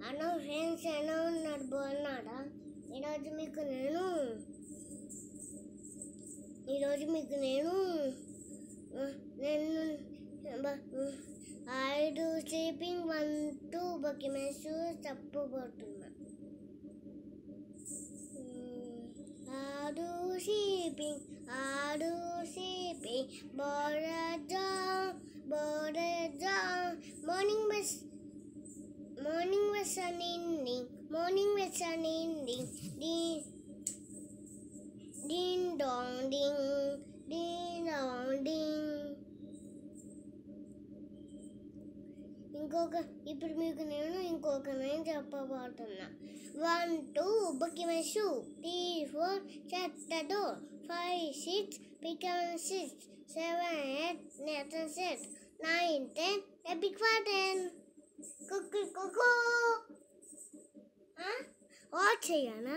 అన్న ఫ్రెండ్స్ ఎలా ఉన్నారు, బాగున్నారా? ఈరోజు మీకు నేను ఐదు స్లీపింగ్ 1 2 డాక్యుమెంట్స్ చెప్పబోతున్నా. ఆడు sleeping బోరజా morning was sun ending ding dong ding ఇప్పుడు మీకు నేను ఇంకొక నేను చెప్పబోతున్నా. 1 2 documents 3 4 shut the door 5 6 pick up 6 7 8 net set 9 10 epic 10 cook watch చేయనా?